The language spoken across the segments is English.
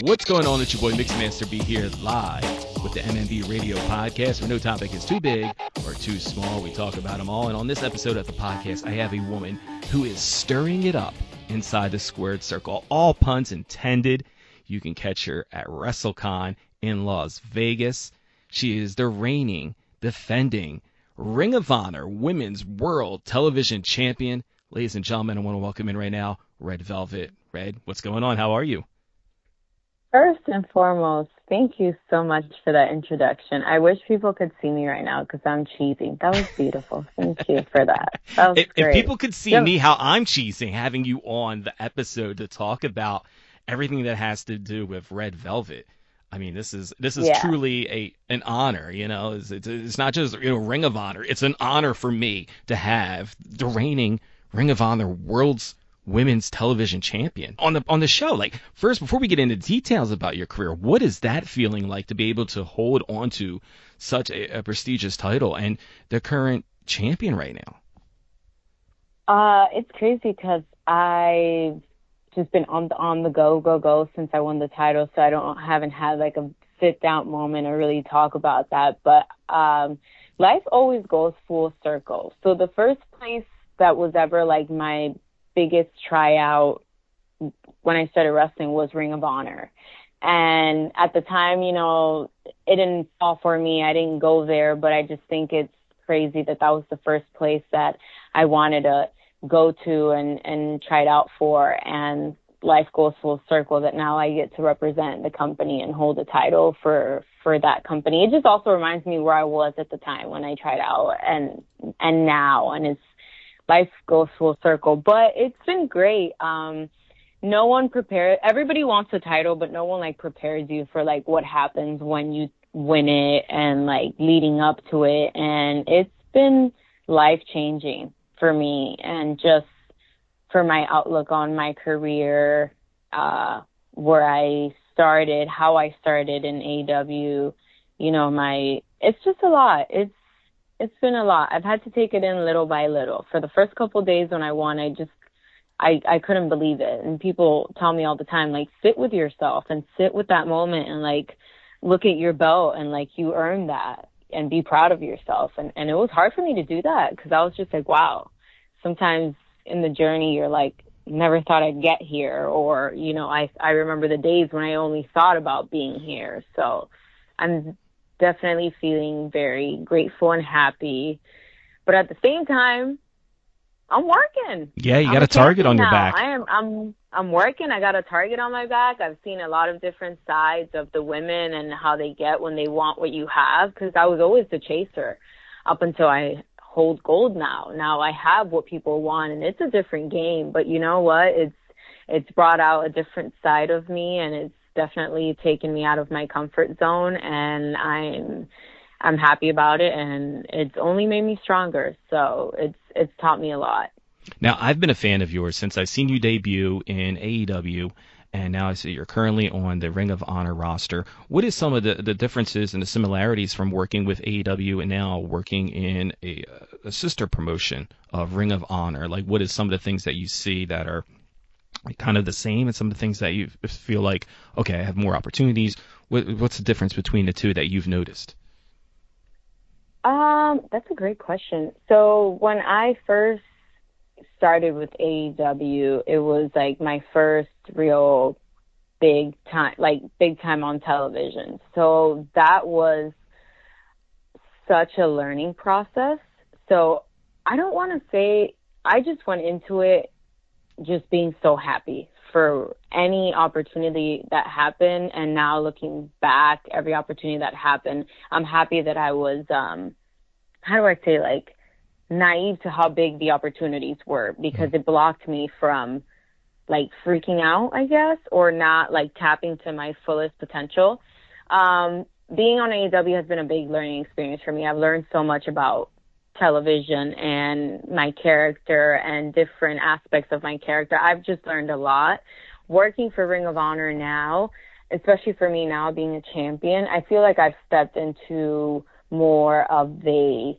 What's going on? It's your boy Mixmaster B here live with the MMB Radio Podcast, where no topic is too big or too small. We talk about them all. And on this episode of the podcast, I have a woman who is stirring it up inside the squared circle. All puns intended. You can catch her at WrestleCon in Las Vegas. She is the reigning, defending Ring of Honor Women's World Television Champion. Ladies and gentlemen, I want to welcome in right now Red Velvet. Red, what's going on? How are you? First and foremost, thank you so much for that introduction. I wish people could see me right now because I'm cheesing. That was beautiful. Thank you for that. That was great. If people could see me, how I'm cheesing, having you on the episode to talk about everything that has to do with Red Velvet. I mean, this is truly an honor. You know, it's not just Ring of Honor. It's an honor for me to have the reigning Ring of Honor World's Women's Television Champion on the show. Like, first, before we get into details about your career, what is that feeling like to be able to hold on to such a prestigious title and the current champion right now? It's crazy because I've just been on the go since I won the title, so I haven't had like a sit down moment or really talk about that. But life always goes full circle. So the first place that was ever like my biggest tryout when I started wrestling was Ring of Honor. And at the time, it didn't fall for me. I didn't go there, but I just think it's crazy that was the first place that I wanted to go to and try it out for. And life goes full circle that now I get to represent the company and hold the title for that company. It just also reminds me where I was at the time when I tried out and now, and it's life goes full circle, but it's been great. No one prepared. Everybody wants a title, but no one prepares you for what happens when you win it and leading up to it. And it's been life changing for me and just for my outlook on my career, where I started, how I started in AEW. It's just a lot. It's been a lot. I've had to take it in little by little. For the first couple of days when I won, I couldn't believe it. And people tell me all the time, sit with yourself and sit with that moment and look at your belt and you earned that and be proud of yourself. And it was hard for me to do that because I was just wow. Sometimes in the journey, you're never thought I'd get here. Or, I remember the days when I only thought about being here. So I'm definitely feeling very grateful and happy, but at the same time, I'm working. Yeah, you got a target on your back. I'm working. I got a target on my back. I've seen a lot of different sides of the women and how they get when they want what you have. Because I was always the chaser up until I hold gold. Now I have what people want, and it's a different game. But you know what? It's brought out a different side of me, and it's definitely taken me out of my comfort zone, and I'm happy about it, and it's only made me stronger. So it's taught me a lot. Now, I've been a fan of yours since I've seen you debut in AEW, and now I see you're currently on the Ring of Honor roster. What is some of the differences and the similarities from working with AEW and now working in a sister promotion of Ring of Honor? What is some of the things that you see that are kind of the same, and some of the things that you feel okay, I have more opportunities? What's the difference between the two that you've noticed? That's a gret question. So when I first started with AEW, it was my first real big time on television. So that was such a learning process. So I don't want to say, I just went into it just being so happy for any opportunity that happened. And now looking back, every opportunity that happened, I'm happy that I was, naive to how big the opportunities were, because it blocked me from freaking out, I guess, or not tapping to my fullest potential. Being on AEW has been a big learning experience for me. I've learned so much about television and my character and different aspects of my character. I've just learned a lot. Working for Ring of Honor now, especially for me now being a champion, I feel like I've stepped into more of the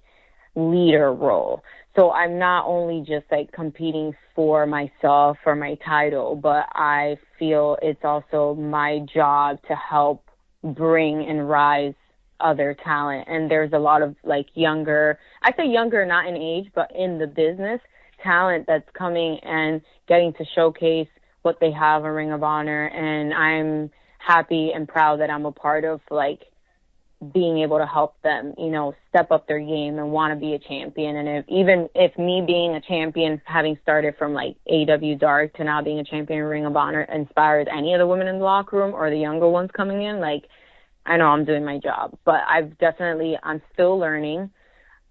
leader role. So I'm not only just like competing for myself or my title, but I feel it's also my job to help bring and rise other talent. And there's a lot of like younger, I say younger not in age, but in the business talent that's coming and getting to showcase what they have in Ring of Honor. And I'm happy and proud that I'm a part of like being able to help them, you know, step up their game and want to be a champion. And even if me being a champion, having started from like AW Dark to now being a champion in Ring of Honor inspires any of the women in the locker room or the younger ones coming in, like, I know I'm doing my job. But I'm still learning.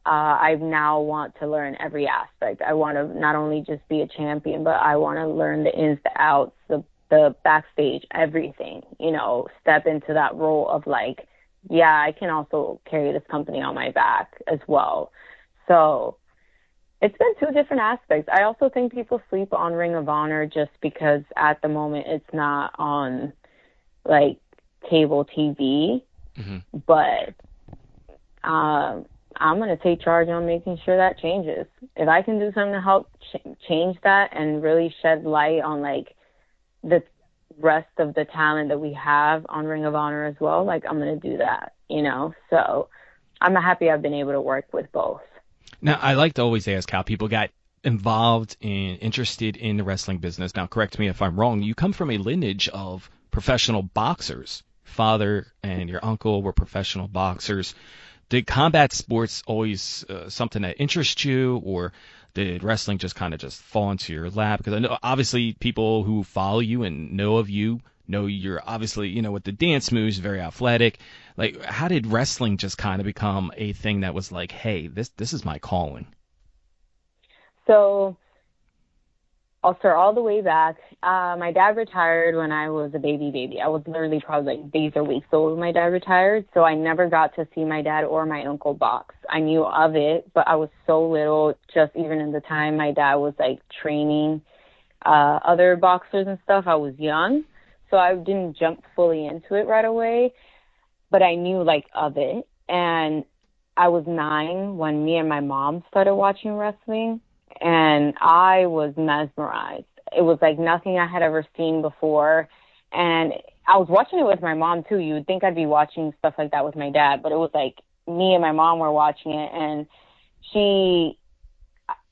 I now want to learn every aspect. I want to not only just be a champion, but I want to learn the ins, the outs, the backstage, everything, you know, step into that role of like, yeah, I can also carry this company on my back as well. So it's been two different aspects. I also think people sleep on Ring of Honor just because at the moment it's not on like cable TV. Mm-hmm. But I'm going to take charge on making sure that changes. If I can do something to help change that and really shed light on like the rest of the talent that we have on Ring of Honor as well, like I'm going to do that, you know? So I'm happy I've been able to work with both. Now, I like to always ask how people got involved and interested in the wrestling business. Now, correct me if I'm wrong. You come from a lineage of professional boxers. Father and your uncle were professional boxers. Did combat sports always something that interests you, or did wrestling just kind of just fall into your lap? Because I know obviously people who follow you and know of you know you're obviously, you know, with the dance moves, very athletic. Like, how did wrestling just kind of become a thing that was like, hey, this is my calling? So I'll start all the way back. My dad retired when I was a baby. I was literally probably like days or weeks old when my dad retired. So I never got to see my dad or my uncle box. I knew of it, but I was so little, just even in the time my dad was like training other boxers and stuff. I was young, so I didn't jump fully into it right away, but I knew like of it. And I was 9 when me and my mom started watching wrestling. And I was mesmerized. It was like nothing I had ever seen before. And I was watching it with my mom, too. You would think I'd be watching stuff like that with my dad. But it was like me and my mom were watching it. And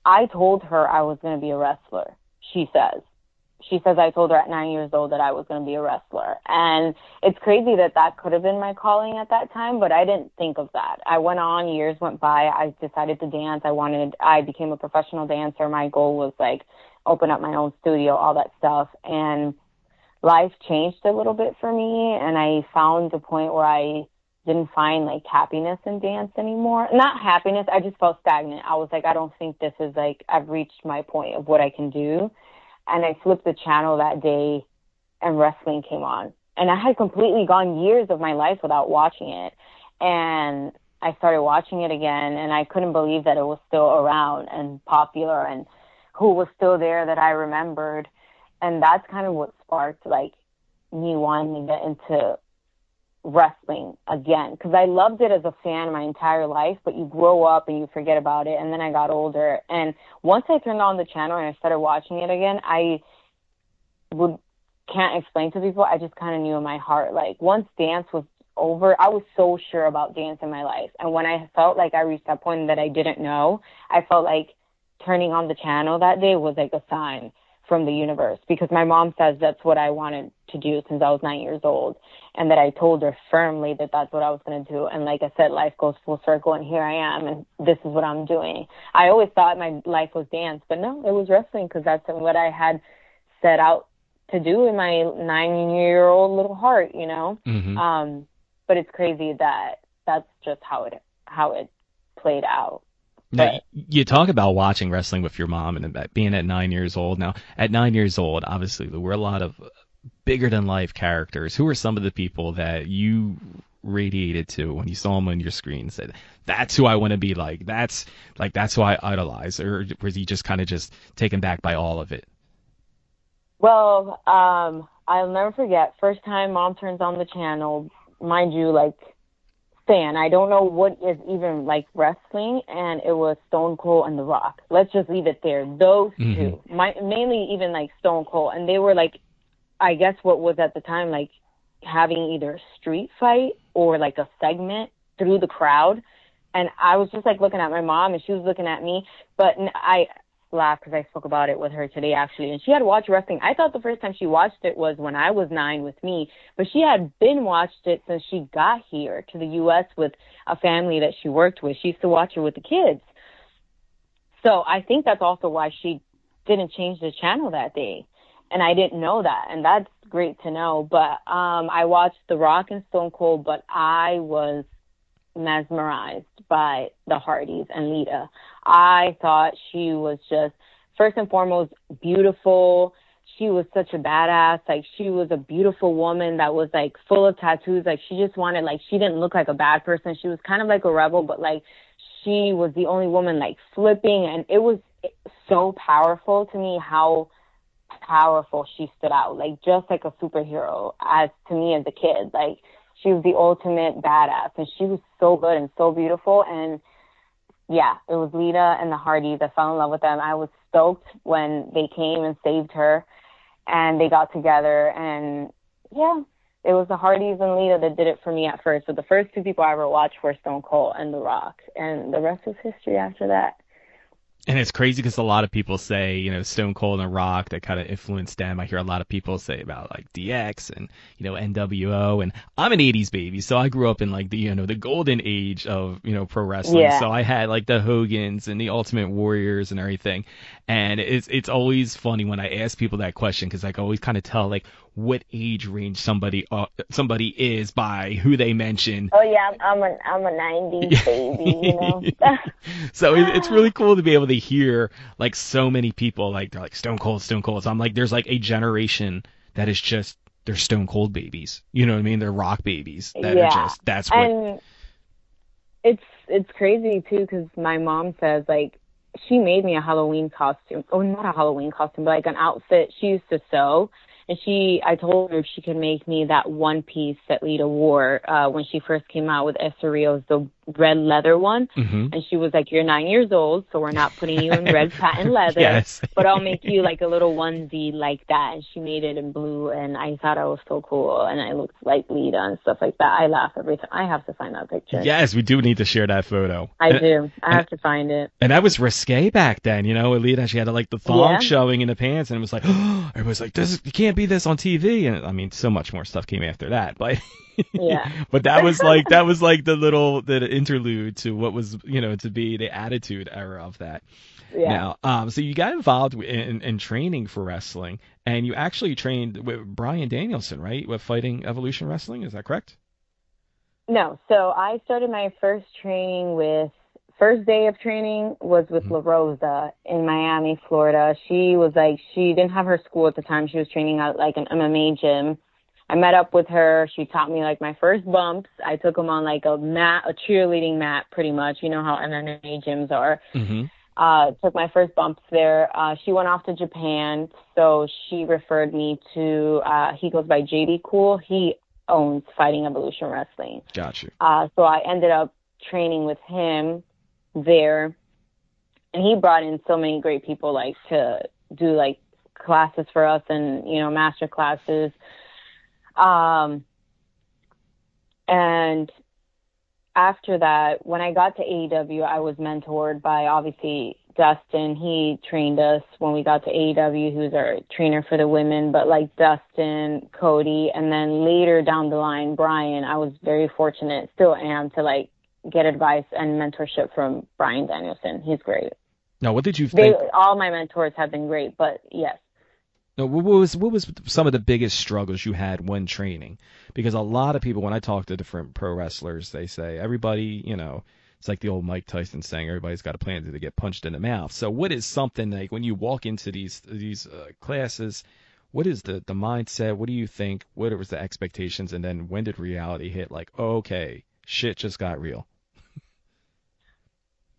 I told her I was going to be a wrestler, she says. She says I told her at 9 years old that I was going to be a wrestler. And it's crazy that could have been my calling at that time, but I didn't think of that. I went on, years went by. I decided to dance. I became a professional dancer. My goal was like open up my own studio, all that stuff. And life changed a little bit for me. And I found a point where I didn't find like happiness in dance anymore. Not happiness. I just felt stagnant. I was like, I don't think this is like, I've reached my point of what I can do. And I flipped the channel that day and wrestling came on. And I had completely gone years of my life without watching it. And I started watching it again, and I couldn't believe that it was still around and popular and who was still there that I remembered. And that's kind of what sparked, like, me wanting to get into wrestling again, because I loved it as a fan my entire life, but you grow up and you forget about it. And then I got older, and once I turned on the channel and I started watching it again, I can't explain to people, I just kind of knew in my heart, like, once dance was over, I was so sure about dance in my life. And when I felt like I reached that point that I didn't know, I felt like turning on the channel that day was like a sign from the universe, because my mom says that's what I wanted to do since I was 9 years old, and that I told her firmly that that's what I was going to do. And like I said, life goes full circle, and here I am, and this is what I'm doing. I always thought my life was dance, but no, it was wrestling, because that's what I had set out to do in my 9-year-old little heart, you know. Mm-hmm. But it's crazy that that's just how it played out. Now, you talk about watching wrestling with your mom and being at 9 years old. Now, at 9 years old, obviously, there were a lot of bigger-than-life characters. Who were some of the people that you radiated to when you saw them on your screen and said, that's who I want to be like? That's who I idolize? Or was he just kind of just taken back by all of it? Well, I'll never forget, first time Mom turns on the channel, mind you, like, fan. I don't know what is even like wrestling, and it was Stone Cold and The Rock. Let's just leave it there. Those two, mainly even like Stone Cold, and they were like, I guess what was at the time like having either a street fight or like a segment through the crowd. And I was just like looking at my mom, and she was looking at me, but I laughed because I spoke about it with her today actually, and she had watched wrestling. I thought the first time she watched it was when I was 9 with me, but she had been watched it since she got here to the U.S. with a family that she worked with. She used to watch it with the kids. So I think that's also why she didn't change the channel that day, and I didn't know that, and that's great to know. But I watched The Rock and Stone Cold, but I was mesmerized by the Hardys and Lita. I thought she was just, first and foremost, beautiful. She was such a badass. Like, she was a beautiful woman that was like full of tattoos. Like, she just wanted, like, she didn't look like a bad person. She was kind of like a rebel, but like she was the only woman like flipping, and it was so powerful to me how powerful she stood out, like just like a superhero as to me as a kid. Like, she was the ultimate badass, and she was so good and so beautiful. And yeah, it was Lita and the Hardys. I fell in love with them. I was stoked when they came and saved her, and they got together. And yeah, it was the Hardys and Lita that did it for me at first. So the first two people I ever watched were Stone Cold and The Rock, and the rest was history after that. And it's crazy because a lot of people say, you know, Stone Cold and Rock, that kind of influenced them. I hear a lot of people say about like DX and, you know, NWO. And I'm an 80s baby, so I grew up in like the, you know, the golden age of, you know, pro wrestling. Yeah. So I had like the Hogans and the Ultimate Warriors and everything. And it's always funny when I ask people that question, because I can always kind of tell like what age range somebody is by who they mention. Oh yeah, I'm a 90s baby, you know. So it's really cool to be able to hear like so many people like they're like Stone Cold. So I'm like, there's like a generation that is just, they're Stone Cold babies. You know what I mean? They're Rock babies that are just, that's what. And it's crazy too, because my mom says like she made me a Halloween costume, or not a Halloween costume, but like an outfit she used to sew. And I told her if she could make me that one piece that Lita wore when she first came out with Esther Rios, the red leather one. Mm-hmm. And she was like, you're 9 years old, so we're not putting you in red patent leather, yes. but I'll make you like a little onesie like that. And she made it in blue, and I thought I was so cool, and I looked like Lita and stuff like that. I laugh every time. I have to find that picture. Yes, we do need to share that photo. I do. I have to find it. And that was risque back then, you know. Lita, she had like the thong showing in the pants, and it was like, oh, it was like, you can't be this on TV. And I mean, so much more stuff came after that, but yeah. But that was like the interlude to what was, you know, to be the attitude era of that. Yeah. Now, so you got involved in training for wrestling, and you actually trained with Bryan Danielson, right? With Fighting Evolution Wrestling, is that correct? No. So I started my first day of training was with La Rosa in Miami, Florida. She didn't have her school at the time. She was training at like an MMA gym. I met up with her. She taught me like my first bumps. I took them on like a cheerleading mat, pretty much. You know how MMA gyms are. Mm-hmm. Took my first bumps there. She went off to Japan, so she referred me to, he goes by JD Cool. He owns Fighting Evolution Wrestling. Gotcha. So I ended up training with him there, and he brought in so many great people like to do like classes for us, and you know, master classes. And after that, when I got to AEW, I was mentored by obviously Dustin. He trained us when we got to AEW. He was our trainer for the women, but like Dustin, Cody, and then later down the line, Bryan. I was very fortunate, still am, to like get advice and mentorship from Bryan Danielson. He's great. Now, what did you think? All my mentors have been great, but yes. No, what was some of the biggest struggles you had when training? Because a lot of people, when I talk to different pro wrestlers, they say everybody, you know, it's like the old Mike Tyson saying, everybody's got a plan to get punched in the mouth. So what is something like when you walk into these classes, what is the mindset? What do you think? What was the expectations? And then when did reality hit? Like, oh, okay, shit just got real.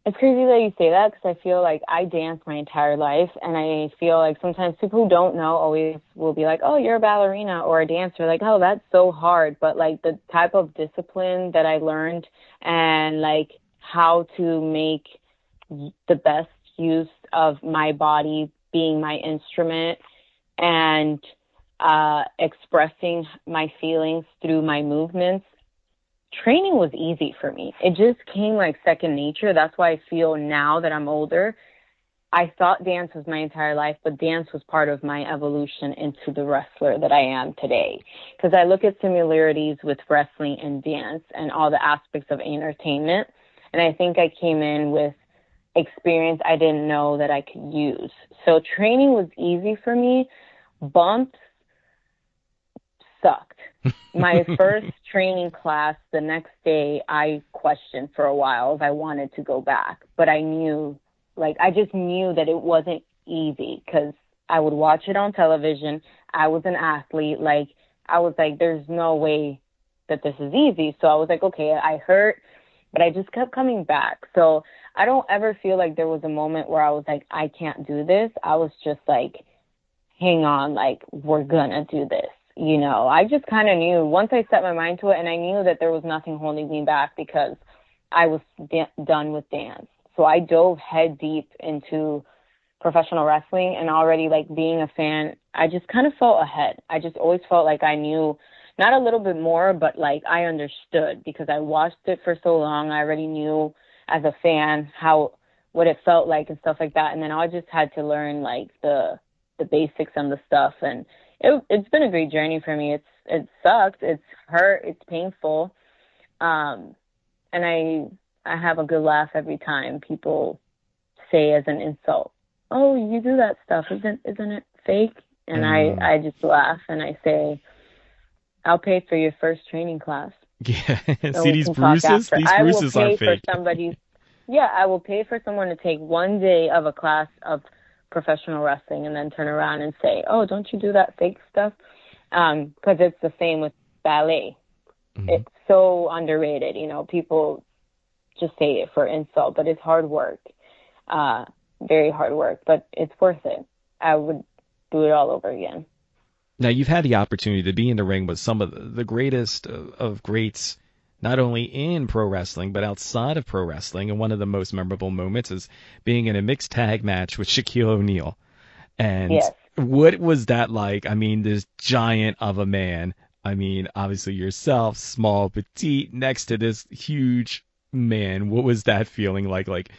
It's crazy that you say that because I feel like I danced my entire life, and I feel like sometimes people who don't know always will be like, oh, you're a ballerina or a dancer. Like, oh, that's so hard. But, like, the type of discipline that I learned and, like, how to make the best use of my body being my instrument and expressing my feelings through my movements, training was easy for me. It just came like second nature. That's why I feel now that I'm older, I thought dance was my entire life, but dance was part of my evolution into the wrestler that I am today. Because I look at similarities with wrestling and dance and all the aspects of entertainment. And I think I came in with experience I didn't know that I could use. So training was easy for me. Bumps sucked. My first training class, the next day, I questioned for a while if I wanted to go back. But I knew, like, I just knew that it wasn't easy because I would watch it on television. I was an athlete. Like, I was like, there's no way that this is easy. So I was like, okay, I hurt, but I just kept coming back. So I don't ever feel like there was a moment where I was like, I can't do this. I was just like, hang on, like, we're gonna do this. You know, I just kind of knew once I set my mind to it, and I knew that there was nothing holding me back because I was done with dance. So I dove head deep into professional wrestling, and already, like, being a fan, I just kind of felt ahead. I just always felt like I knew not a little bit more, but like I understood because I watched it for so long. I already knew as a fan what it felt like and stuff like that. And then I just had to learn like the basics and the stuff, and it's been a great journey for me. It sucks. It's hurt. It's painful. And I have a good laugh every time people say as an insult, oh, you do that stuff. Isn't it fake? And I just laugh and I say, I'll pay for your first training class. Yeah. See these bruises? These bruises aren't fake. I will pay for someone to take one day of a class of professional wrestling and then turn around and say, oh, don't you do that fake stuff? Because it's the same with ballet. Mm-hmm. It's so underrated. You know, people just say it for insult, but it's hard work, very hard work, but it's worth it. I would do it all over again. Now, you've had the opportunity to be in the ring with some of the greatest of greats, not only in pro wrestling, but outside of pro wrestling. And one of the most memorable moments is being in a mixed tag match with Shaquille O'Neal. And yes. What was that like? I mean, this giant of a man. I mean, obviously yourself, small, petite, next to this huge man. What was that feeling like? Like,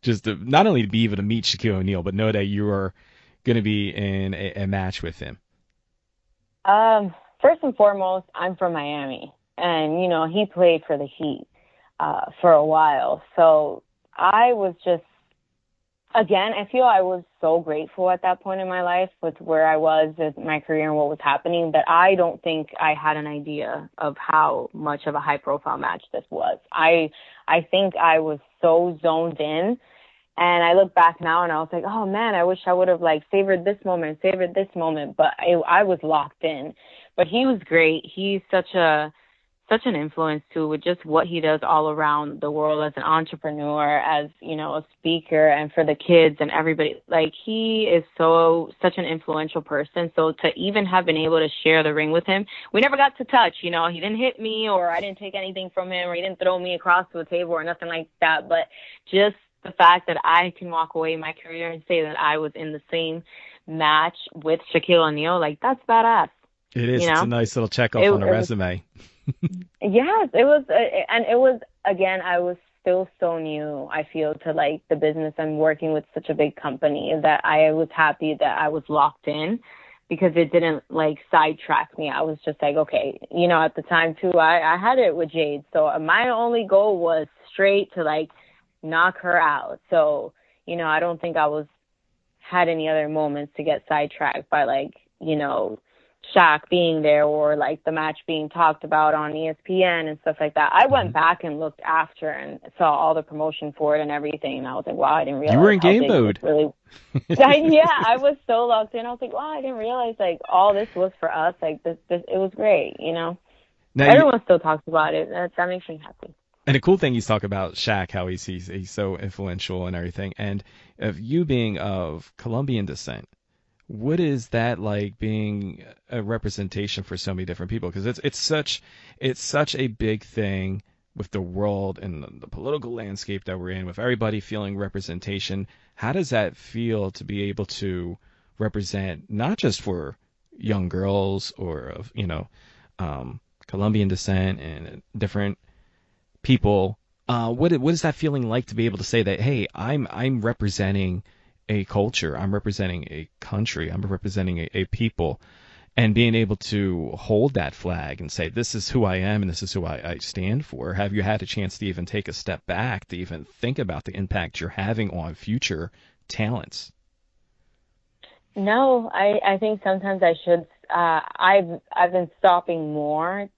just not only to be able to meet Shaquille O'Neal, but know that you were going to be in a match with him. First and foremost, I'm from Miami, and, you know, he played for the Heat, for a while. So I was just, again, I feel I was so grateful at that point in my life with where I was with my career and what was happening that I don't think I had an idea of how much of a high profile match this was. I think I was so zoned in. And I look back now and I was like, oh man, I wish I would have like savored this moment. But I was locked in. But he was great. He's such an influence too with just what he does all around the world as an entrepreneur, as, you know, a speaker, and for the kids and everybody. Like, he is such an influential person. So to even have been able to share the ring with him, we never got to touch, you know, he didn't hit me or I didn't take anything from him or he didn't throw me across to a table or nothing like that. But just the fact that I can walk away in my career and say that I was in the same match with Shaquille O'Neal, like, that's badass. It is. You know? It's a nice little check off on a resume. Yes, it was. And it was, again, I was still so new, I feel, to like the business and working with such a big company that I was happy that I was locked in because it didn't like sidetrack me. I was just like, okay, you know, at the time too, I had it with Jade. So my only goal was straight to like knock her out. So, you know, I don't think I had any other moments to get sidetracked by like, you know, Shaq being there or like the match being talked about on ESPN and stuff like that. I went back and looked after and saw all the promotion for it and everything, and I was like, wow, I didn't realize. You were in game mode. Really... Yeah, I was so locked in. I was like, wow, I didn't realize like all this was for us. Like this it was great, you know. Now everyone still talks about it. That makes me happy. And the cool thing you talk about Shaq, how he's so influential and everything, and of you being of Colombian descent, what is that like being a representation for so many different people? Because it's such a big thing with the world and the political landscape that we're in, with everybody feeling representation. How does that feel to be able to represent not just for young girls or of Colombian descent and different people? What is that feeling like to be able to say that, hey, I'm representing a culture, I'm representing a country, I'm representing a people, and being able to hold that flag and say, this is who I am and this is who I stand for? Have you had a chance to even take a step back to even think about the impact you're having on future talents? No, I think sometimes I should. I've been stopping more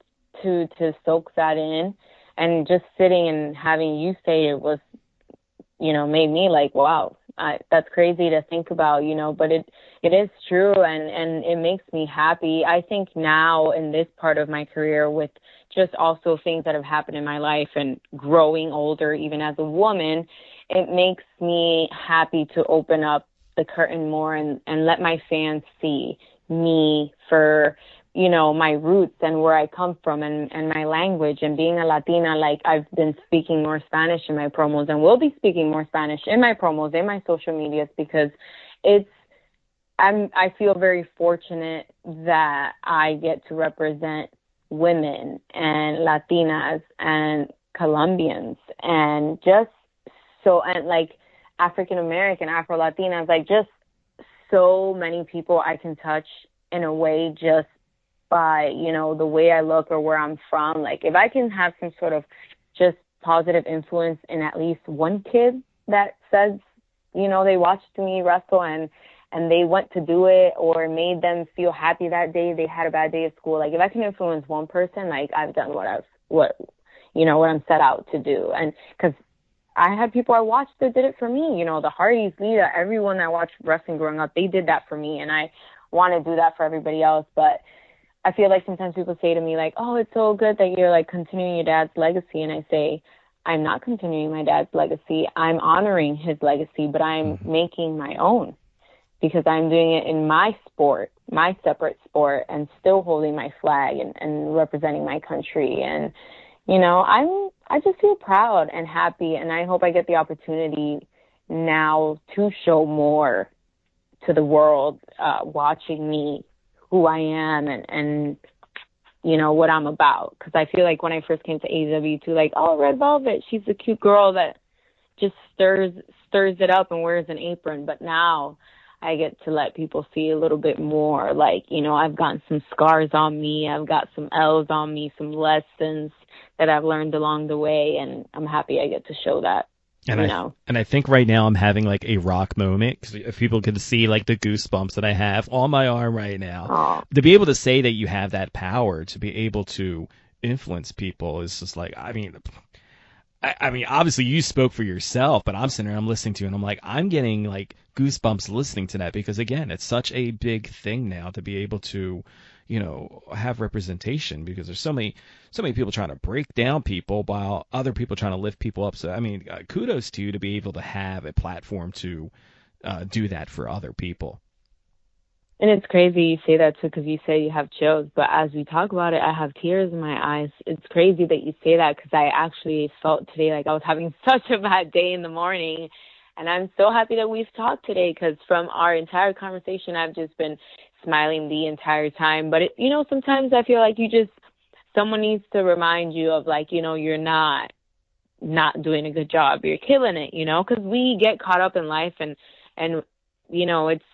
to soak that in, and just sitting and having you say it was, made me like, wow, that's crazy to think about, but it is true, and it makes me happy. I think now in this part of my career, with just also things that have happened in my life and growing older, even as a woman, it makes me happy to open up the curtain more and let my fans see me for, my roots and where I come from and my language, and being a Latina. Like, I've been speaking more Spanish in my promos and will be speaking more Spanish in my promos, in my social medias, because I feel very fortunate that I get to represent women and Latinas and Colombians and like African American, Afro Latinas, like just so many people I can touch in a way just by, the way I look or where I'm from. Like, if I can have some sort of just positive influence in at least one kid that says, they watched me wrestle and they went to do it, or made them feel happy that day they had a bad day at school. Like, if I can influence one person, like, I've done what I'm set out to do. And because I had people I watched that did it for me, the Hardys, Lita, everyone that watched wrestling growing up, they did that for me, and I want to do that for everybody else. But I feel like sometimes people say to me, like, oh, it's so good that you're, like, continuing your dad's legacy. And I say, I'm not continuing my dad's legacy. I'm honoring his legacy, but I'm making my own, because I'm doing it in my sport, my separate sport, and still holding my flag and representing my country. And, I just feel proud and happy, and I hope I get the opportunity now to show more to the world watching me, who I am and what I'm about. Because I feel like when I first came to AEW too, like, oh, Red Velvet, she's a cute girl that just stirs it up and wears an apron. But now I get to let people see a little bit more. Like, I've gotten some scars on me. I've got some L's on me, some lessons that I've learned along the way. And I'm happy I get to show that. And I think right now I'm having like a rock moment, because if people can see like the goosebumps that I have on my arm right now. Aww. To be able to say that you have that power to be able to influence people is just like, I mean, obviously you spoke for yourself, but I'm sitting there, I'm listening to you, and I'm like, I'm getting like goosebumps listening to that, because again, it's such a big thing now to be able to, have representation, because there's so many people trying to break down people while other people trying to lift people up. So, I mean, kudos to you to be able to have a platform to do that for other people. And it's crazy you say that too, because you say you have chills, but as we talk about it, I have tears in my eyes. It's crazy that you say that, because I actually felt today like I was having such a bad day in the morning, and I'm so happy that we've talked today, because from our entire conversation, I've just been smiling the entire time. But sometimes I feel like someone needs to remind you of, like, you're not doing a good job, you're killing it, because we get caught up in life, and it's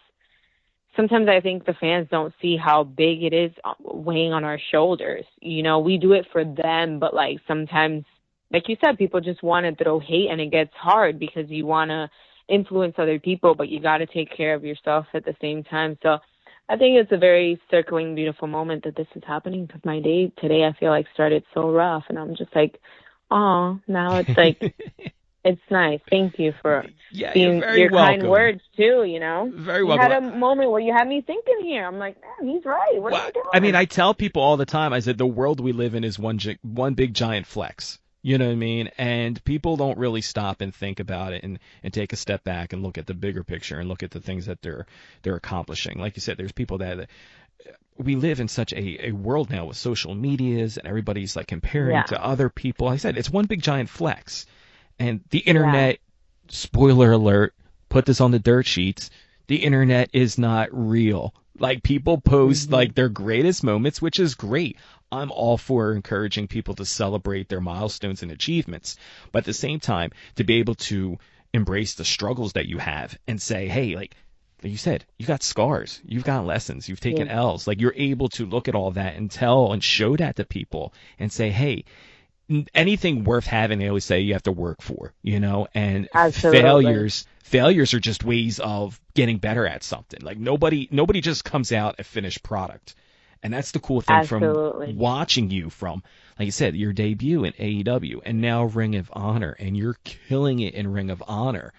sometimes I think the fans don't see how big it is weighing on our shoulders. We do it for them, but like sometimes, like you said, people just want to throw hate, and it gets hard because you want to influence other people, but you got to take care of yourself at the same time. So I think it's a very circling, beautiful moment that this is happening, because my day today, I feel like, started so rough, and I'm just like, oh, now it's like, it's nice. Thank you for your kind words too, Very welcome. You had a moment where you had me thinking here. I'm like, man, he's right. What are you doing? I mean, I tell people all the time, I said, the world we live in is one big giant flex. You know what I mean? And people don't really stop and think about it and take a step back and look at the bigger picture and look at the things that they're accomplishing. Like you said, there's people that we live in such a world now with social medias and everybody's like comparing to other people. Like I said, it's one big giant flex. And the internet, spoiler alert, put this on the dirt sheets, the internet is not real. Like people post like their greatest moments, which is great. I'm all for encouraging people to celebrate their milestones and achievements. But at the same time, to be able to embrace the struggles that you have and say, hey, like you said, you got scars, you've got lessons, you've taken L's. Like you're able to look at all that and tell and show that to people and say, hey, anything worth having, they always say you have to work for, you know, and failures are just ways of getting better at something. Like nobody just comes out a finished product. And that's the cool thing from watching you from, like you said, your debut in AEW and now Ring of Honor, and you're killing it in Ring of Honor.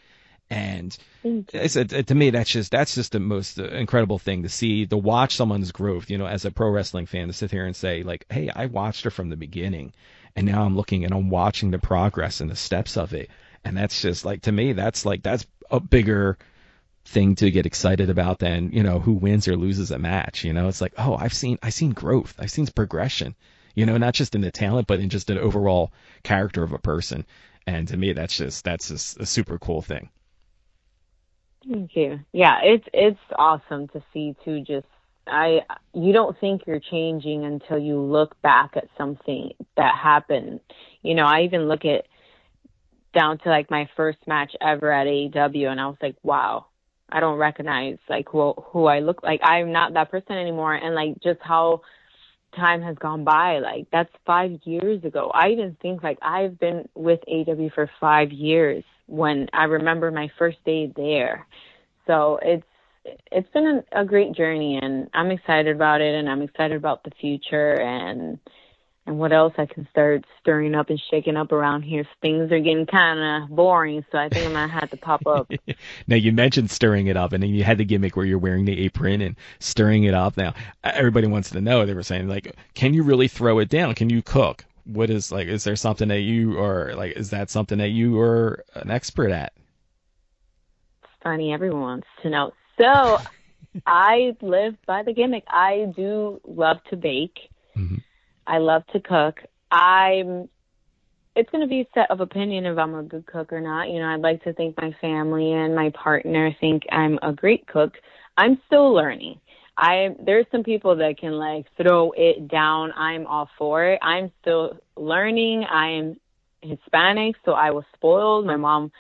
And to me, that's just the most incredible thing to see, to watch someone's growth, you know, as a pro wrestling fan, to sit here and say like, hey, I watched her from the beginning and now I'm looking and I'm watching the progress and the steps of it. And that's just like, to me, that's a bigger thing to get excited about than, you know, who wins or loses a match. You know, it's like, oh, I've seen growth. I've seen progression, you know, not just in the talent, but in just an overall character of a person. And to me, that's just a super cool thing. Thank you. Yeah, it's awesome to see too. Just you don't think you're changing until you look back at something that happened. You know, I even look at down to like my first match ever at AEW, and I was like, wow, I don't recognize like who I look like. I'm not that person anymore. And like just how time has gone by, like that's 5 years ago. I even think like I've been with AEW for 5 years when I remember my first day there. So it's been a great journey, and I'm excited about it, and I'm excited about the future and what else I can start stirring up and shaking up around here. Things are getting kind of boring, so I think I'm going to have to pop up. Now, you mentioned stirring it up, and then you had the gimmick where you're wearing the apron and stirring it up. Now, everybody wants to know, they were saying, like, can you really throw it down? Can you cook? What is, like, is there something that you are, like, is that something that you are an expert at? It's funny, everyone wants to know. So, I live by the gimmick. I do love to bake. Mm-hmm. I love to cook. It's going to be a set of opinion if I'm a good cook or not. You know, I'd like to think my family and my partner think I'm a great cook. I'm still learning. There's some people that can like throw it down. I'm all for it. I'm still learning. I am Hispanic, so I was spoiled. My mom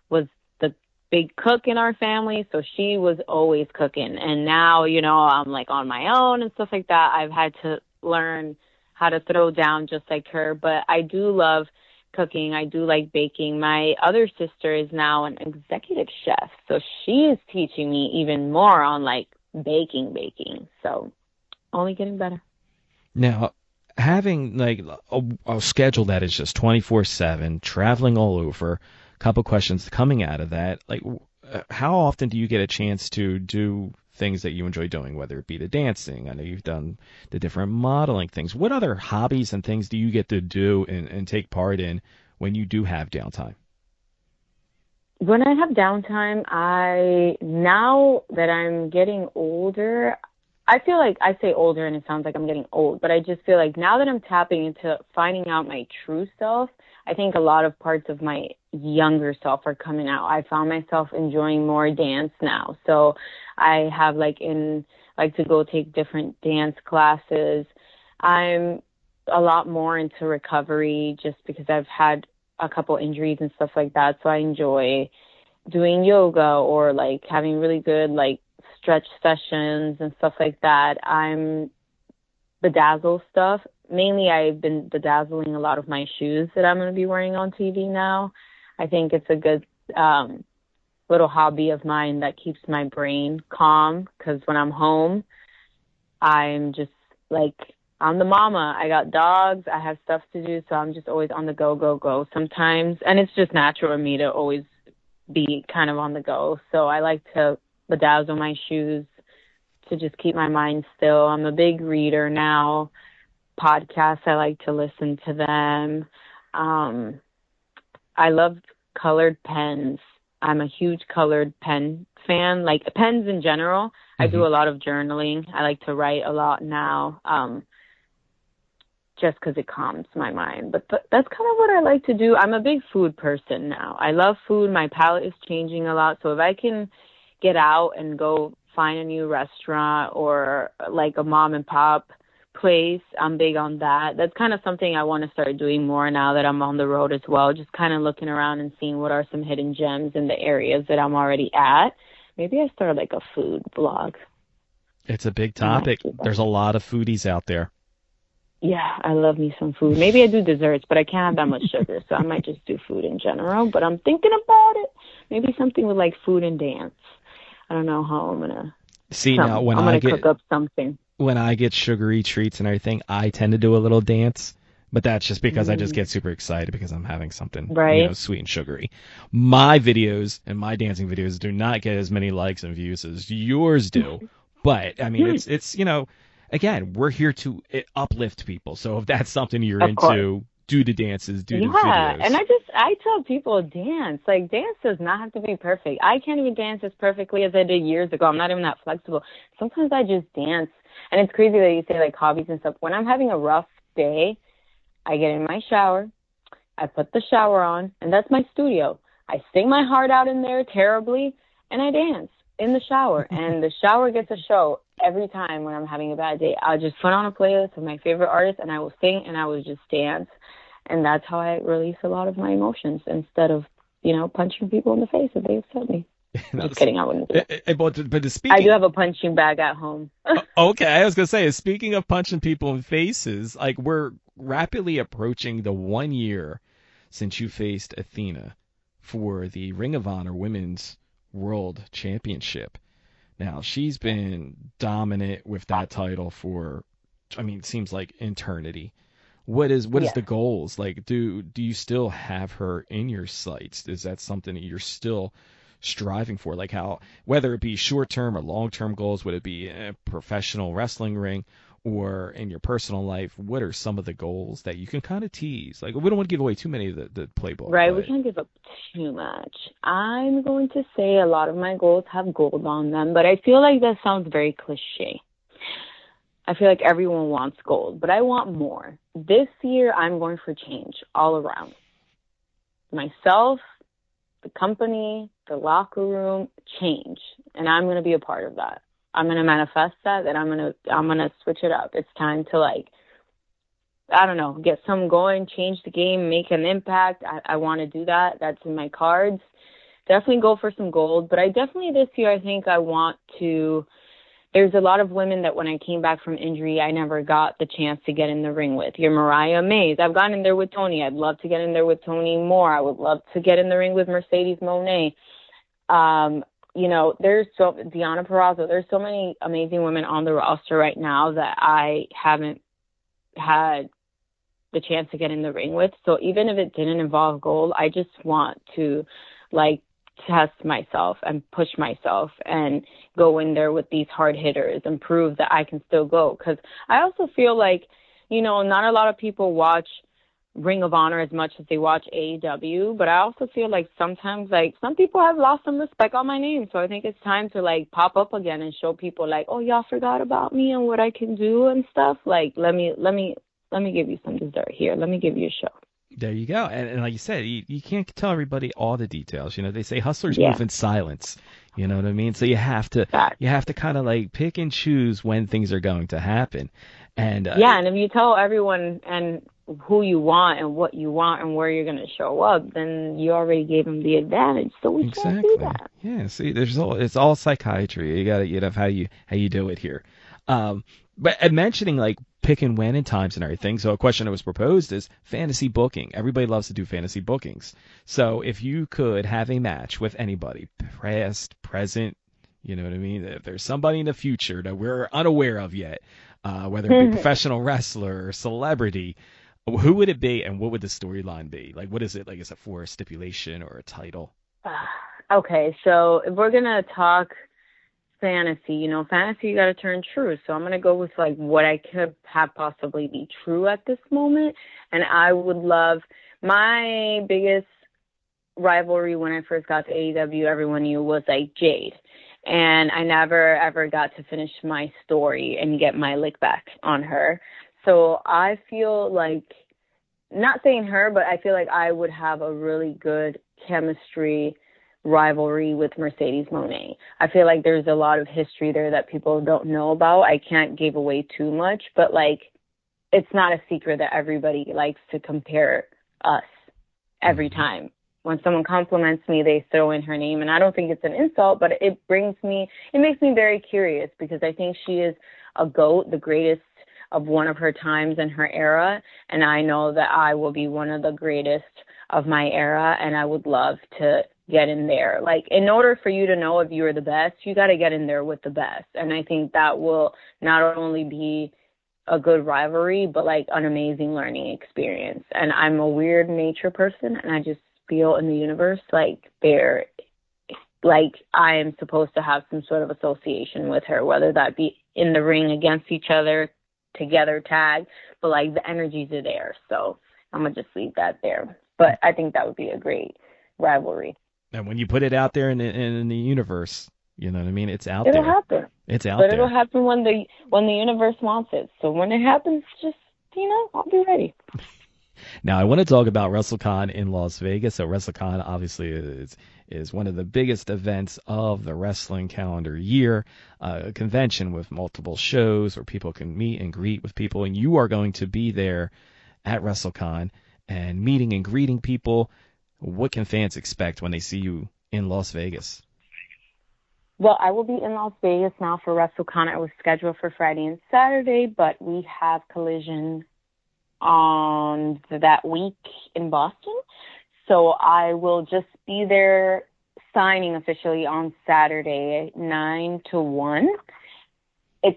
was the big cook in our family, so she was always cooking. And now, you know, I'm like on my own and stuff like that. I've had to learn how to throw down just like her, but I do love cooking. I do like baking. My other sister is now an executive chef, so she is teaching me even more on like baking. So only getting better. Now, having like a schedule that is just 24/7, traveling all over, a couple questions coming out of that, like how often do you get a chance to do things that you enjoy doing, whether it be the dancing? I know you've done the different modeling things. What other hobbies and things do you get to do and take part in when you do have downtime? When I have downtime, now that I'm getting older, I feel like I say older and it sounds like I'm getting old, but I just feel like now that I'm tapping into finding out my true self, I think a lot of parts of my younger self are coming out. I found myself enjoying more dance now. So I have like to go take different dance classes. I'm a lot more into recovery just because I've had a couple injuries and stuff like that. So I enjoy doing yoga or like having really good like stretch sessions and stuff like that. I'm bedazzle stuff. Mainly I've been bedazzling a lot of my shoes that I'm going to be wearing on TV now. I think it's a good little hobby of mine that keeps my brain calm, because when I'm home, I'm just like, I'm the mama. I got dogs. I have stuff to do, so I'm just always on the go sometimes. And it's just natural in me to always be kind of on the go. So I like to bedazzle my shoes to just keep my mind still. I'm a big reader now. Podcasts, I like to listen to them. I love colored pens. I'm a huge colored pen fan, like pens in general. I do a lot of journaling. I like to write a lot now, just because it calms my mind. But that's kind of what I like to do. I'm a big food person now. I love food. My palate is changing a lot. So if I can get out and go find a new restaurant or like a mom and pop place, I'm big on that. That's kind of something I want to start doing more now that I'm on the road as well. Just kind of looking around and seeing what are some hidden gems in the areas that I'm already at. Maybe I start like a food blog. It's a big topic. There's a lot of foodies out there. Yeah, I love me some food. Maybe I do desserts, but I can't have that much sugar, so I might just do food in general. But I'm thinking about it. Maybe something with like food and dance. I don't know how I'm gonna. See, now when I cook up something. When I get sugary treats and everything, I tend to do a little dance, but that's just because I just get super excited because I'm having something sweet and sugary. My videos and my dancing videos do not get as many likes and views as yours do, but I mean it's again, we're here to uplift people. So if that's something you're into, do the dances, do the videos. And I tell people dance. Like, dance does not have to be perfect. I can't even dance as perfectly as I did years ago. I'm not even that flexible. Sometimes I just dance. And it's crazy that you say, like, hobbies and stuff. When I'm having a rough day, I get in my shower, I put the shower on, and that's my studio. I sing my heart out in there terribly, and I dance in the shower. And the shower gets a show every time when I'm having a bad day. I'll just put on a playlist of my favorite artists, and I will sing, and I will just dance. And that's how I release a lot of my emotions instead of, punching people in the face if they upset me. Just kidding, I wouldn't do it. But speaking, I do have a punching bag at home. Okay, I was going to say, speaking of punching people in faces, like, we're rapidly approaching the 1 year since you faced Athena for the Ring of Honor Women's World Championship. Now, she's been dominant with that title for, it seems like eternity. What is the goals? Like, do you still have her in your sights? Is that something that you're still striving for? Like, how, whether it be short-term or long-term goals, would it be a professional wrestling ring or in your personal life? What are some of the goals that you can kind of tease? Like, we don't want to give away too many of the playbook. Right, we can't give up too much. I'm going to say a lot of my goals have gold on them, but I feel like that sounds very cliche. I feel like everyone wants gold, but I want more. This year, I'm going for change all around. Myself, the company, the locker room, change. And I'm going to be a part of that. I'm going to manifest that, and I'm going to switch it up. It's time to, get some going, change the game, make an impact. I want to do that. That's in my cards. Definitely go for some gold. But this year, I think I want to. There's a lot of women that when I came back from injury, I never got the chance to get in the ring with. Your Mariah Mays. I've gotten in there with Tony. I'd love to get in there with Tony more. I would love to get in the ring with Mercedes Moné. There's Deonna Purrazzo. There's so many amazing women on the roster right now that I haven't had the chance to get in the ring with. So even if it didn't involve gold, I just want to, test myself and push myself and go in there with these hard hitters and prove that I can still go. Because I also feel like, not a lot of people watch Ring of Honor as much as they watch AEW, but I also feel like sometimes, some people have lost some respect on my name. So I think it's time to, pop up again and show people, oh, y'all forgot about me and what I can do and stuff. Let me give you some dessert here. Let me give you a show. There you go. And like you said, you can't tell everybody all the details. They say hustlers move in silence. You know what I mean? So you have to kind of pick and choose when things are going to happen. And and if you tell everyone and who you want and what you want and where you're going to show up, then you already gave them the advantage. So we can't do that. Yeah. See, it's all psychiatry. You got to how you do it here. But mentioning pick and win in times and everything. So a question that was proposed is fantasy booking. Everybody loves to do fantasy bookings. So if you could have a match with anybody, past, present, you know what I mean? If there's somebody in the future that we're unaware of yet, whether it be professional wrestler or celebrity, who would it be and what would the storyline be? What is it? Is it for a stipulation or a title? Okay, so if we're going to talk fantasy, you got to turn true. So I'm going to go with what I could have possibly be true at this moment. And I would love my biggest rivalry when I first got to AEW, everyone knew, was like Jade. And I never ever got to finish my story and get my lick back on her. So I feel like, not saying her, but I feel like I would have a really good chemistry rivalry with Mercedes Moné. I feel like there's a lot of history there that people don't know about. I can't give away too much, but like, it's not a secret that everybody likes to compare us every time. When someone compliments me, they throw in her name, and I don't think it's an insult, but it makes me very curious, because I think she is a GOAT, the greatest of one of her times in her era, and I know that I will be one of the greatest of my era, and I would love to get in there. Like, in order for you to know if you're the best, you got to get in there with the best, and I think that will not only be a good rivalry, but like an amazing learning experience. And I'm a weird nature person, and I just feel in the universe like I am supposed to have some sort of association with her, whether that be in the ring against each other, together, tag, but like the energies are there. So I'm gonna just leave that there. But I think that would be a great rivalry. And when you put it out there in the universe, you know what I mean? It's out there. It'll happen. It's out there. But it'll happen when the universe wants it. So when it happens, just, I'll be ready. Now, I want to talk about WrestleCon in Las Vegas. So WrestleCon obviously is one of the biggest events of the wrestling calendar year, a convention with multiple shows where people can meet and greet with people. And you are going to be there at WrestleCon and meeting and greeting people. What can fans expect when they see you in Las Vegas? Well, I will be in Las Vegas now for WrestleCon. I was scheduled for Friday and Saturday, but we have Collision on that week in Boston. So I will just be there signing officially on Saturday, 9 to 1. I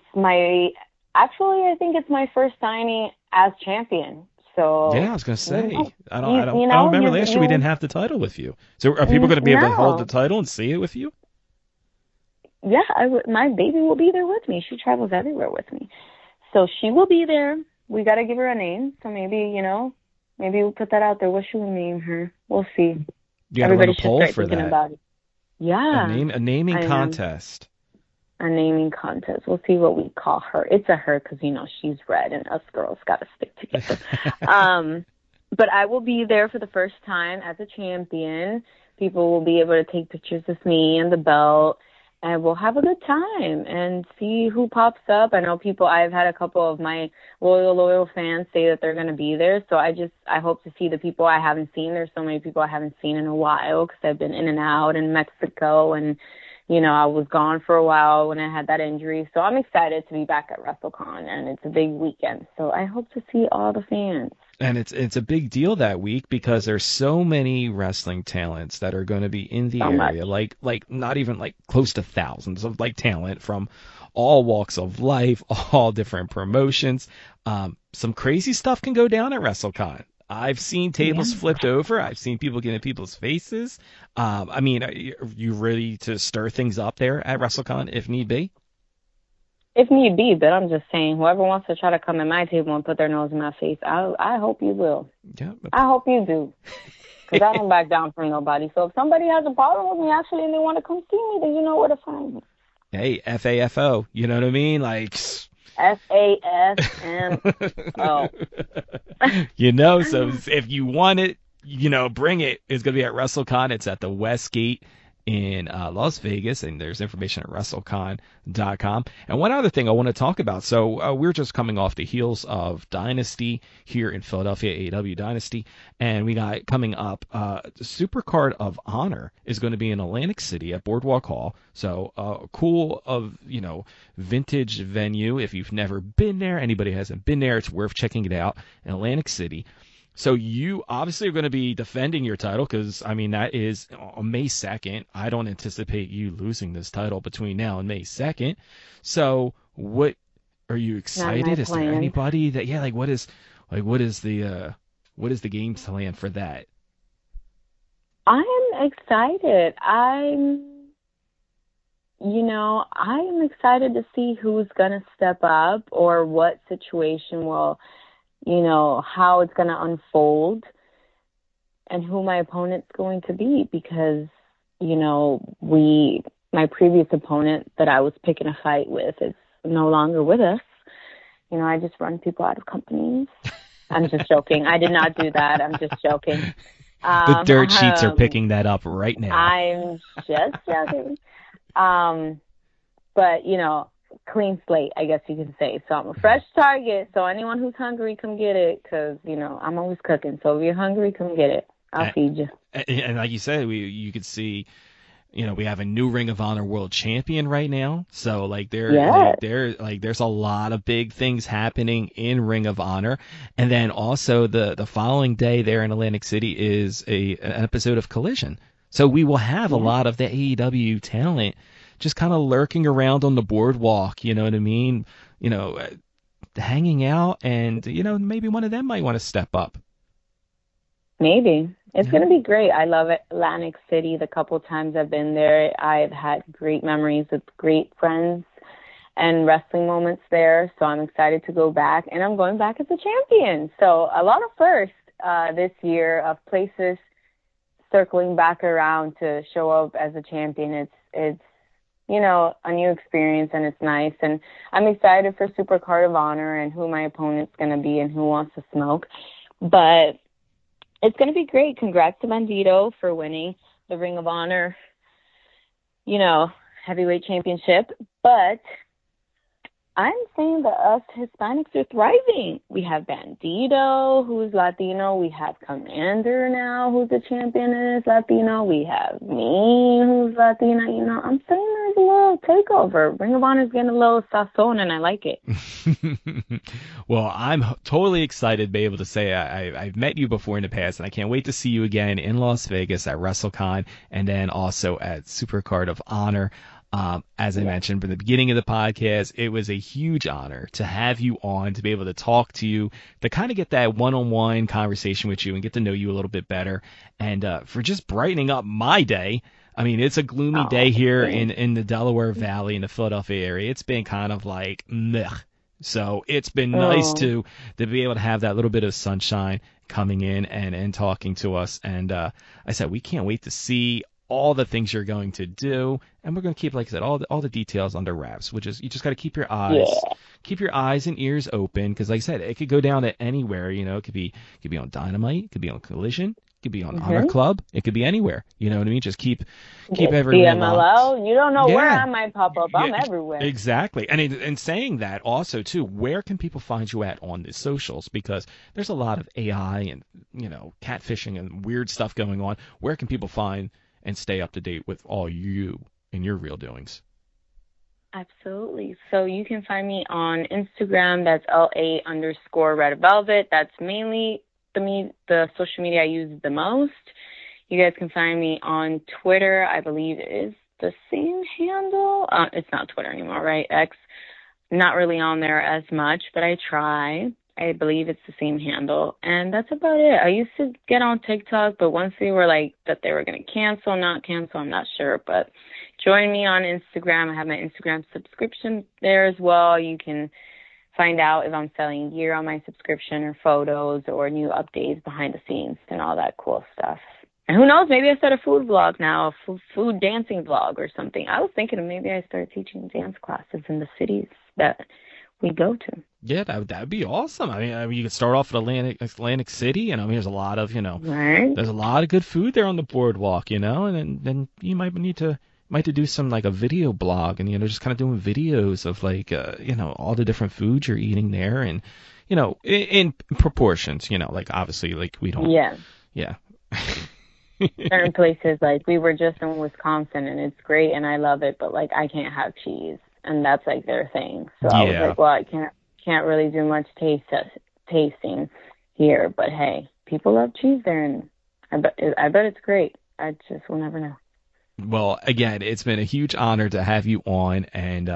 think it's my first signing as champion. So yeah, I was going to say, I don't remember last year we didn't have the title with you. So are people going to be able to hold the title and see it with you? Yeah, my baby will be there with me. She travels everywhere with me. So she will be there. We got to give her a name. So maybe we'll put that out there. What should we name her? We'll see. You got to run a poll for that. About it. Yeah. A naming contest. A naming contest. We'll see what we call her. It's a her because, she's red and us girls got to stick together. But I will be there for the first time as a champion. People will be able to take pictures of me and the belt. And we'll have a good time and see who pops up. I know I've had a couple of my loyal fans say that they're going to be there. So I hope to see the people I haven't seen. There's so many people I haven't seen in a while because I've been in and out in Mexico. And, I was gone for a while when I had that injury. So I'm excited to be back at WrestleCon, and it's a big weekend. So I hope to see all the fans. And it's a big deal that week because there's so many wrestling talents that are going to be in the area, like not even like close to thousands of like talent from all walks of life, all different promotions. Some crazy stuff can go down at WrestleCon. I've seen tables flipped over. I've seen people get in people's faces. Are you ready to stir things up there at WrestleCon if need be? If need be, but I'm just saying, whoever wants to try to come at my table and put their nose in my face, I hope you will. Yeah, I hope you do. Because I don't back down from nobody. So if somebody has a problem with me, actually, and they want to come see me, then you know where to find me. Hey, FAFO, you know what I mean? Like... FASMO. So if you want it, bring it. It's going to be at WrestleCon. It's at the Westgate in Las Vegas, and there's information at WrestleCon.com. And one other thing I want to talk about. So we're just coming off the heels of Dynasty here in Philadelphia, AEW Dynasty, and we got coming up the Supercard of Honor is going to be in Atlantic City at Boardwalk Hall. So cool vintage venue. If you've never been there, anybody hasn't been there, it's worth checking it out in Atlantic City. So you obviously are going to be defending your title because, that is on May 2nd. I don't anticipate you losing this title between now and May 2nd. So what are you excited? Is there anybody that, what is the game plan for that? I am excited. I'm excited to see who's going to step up or what situation will, how it's going to unfold. and who my opponent's going to be, because, you know, my previous opponent that I was picking a fight with is no longer with us. You know, I just run people out of companies. I'm just joking. I did not do that. I'm just joking. The dirt sheets are picking that up right now. I'm just joking. But, you know, clean slate, I guess you can say. So I'm a fresh target. So anyone who's hungry, come get it, because, you know, I'm always cooking. So if you're hungry, come get it. I'll feed you. And like you said, you could see, you know, we have a new Ring of Honor World Champion right now. So like there's a lot of big things happening in Ring of Honor. And then also the following day there in Atlantic City is an episode of Collision. So we will have a lot of the AEW talent just kind of lurking around on the boardwalk, you know what I mean? You know, hanging out, and, you know, maybe one of them might want to step up. Maybe. It's going to be great. I love Atlantic City. The couple times I've been there, I've had great memories with great friends and wrestling moments there. So I'm excited to go back, and I'm going back as a champion. So a lot of firsts this year of places circling back around to show up as a champion. It's you know, a new experience, and it's nice. And I'm excited for Super Card of Honor and who my opponent's going to be and who wants to smoke. But it's going to be great. Congrats to Bandito for winning the Ring of Honor, you know, heavyweight championship. But I'm saying that us Hispanics are thriving. We have Bandito, who's Latino. We have Commander now, who's the champion and is Latino. We have me, who's Latina. You know, I'm saying there's a little takeover. Ring of Honor is getting a little sazon, and I like it. Well, I'm totally excited to be able to say I've met you before in the past, and I can't wait to see you again in Las Vegas at WrestleCon, and then also at Super Card of Honor. As I mentioned from the beginning of the podcast, it was a huge honor to have you on, to be able to talk to you, to kind of get that one-on-one conversation with you and get to know you a little bit better, and for just brightening up my day. I mean, it's a gloomy day here in the Delaware Valley, in the Philadelphia area. It's been kind of like meh. So it's been nice to be able to have that little bit of sunshine coming in and talking to us. And I said, we can't wait to see all the things you're going to do, and we're going to keep, like I said, all the details under wraps, which is you just got to keep your eyes and ears open, because like I said, it could go down to anywhere. You know, it could be on Dynamite, it could be on Collision, it could be on Honor Club, it could be anywhere. You know what I mean? Just keep everyone locked. You don't know where I might pop up. I'm everywhere. Exactly. And in saying that, also too, where can people find you at on the socials? Because there's a lot of AI and, you know, catfishing and weird stuff going on. Where can people find and stay up to date with all you and your real doings? Absolutely. So you can find me on Instagram. That's LA_Red Velvet. That's mainly the social media I use the most. You guys can find me on Twitter. I believe it is the same handle. It's not Twitter anymore, right? X. Not really on there as much, but I try. I believe it's the same handle, and that's about it. I used to get on TikTok, but once they were like that they were going to not cancel, I'm not sure. But join me on Instagram. I have my Instagram subscription there as well. You can find out if I'm selling gear on my subscription, or photos, or new updates behind the scenes and all that cool stuff. And who knows, maybe I start a food vlog now, a food dancing vlog or something. I was thinking of maybe I start teaching dance classes in the cities that we go to. Yeah, that'd be awesome. I mean, you could start off at Atlantic City, and I mean, there's a lot of, there's a lot of good food there on the boardwalk, and then you might need to do some, like, a video blog, and, just kind of doing videos of, like, all the different foods you're eating there, and, in proportions, like, obviously, like, we don't. Yeah. Certain places, like, we were just in Wisconsin, and it's great, and I love it, but, like, I can't have cheese, and that's, like, their thing. So I was like, well, I can't really do much tasting here, but hey, people love cheese there, and I bet it's great. I just will never know. Well, again, it's been a huge honor to have you on, and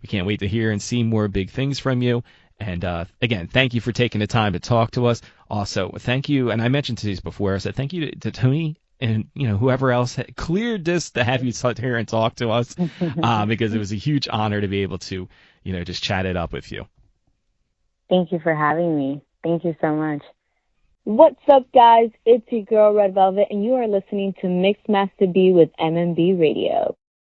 we can't wait to hear and see more big things from you. And again, thank you for taking the time to talk to us. Also, thank you, and I mentioned to these before, I said thank you to Tony and whoever else had cleared this to have you sit here and talk to us, because it was a huge honor to be able to just chat it up with you. Thank you for having me. Thank you so much. What's up, guys? It's your girl, Red Velvet, and you are listening to Mixed Master B with MMB Radio.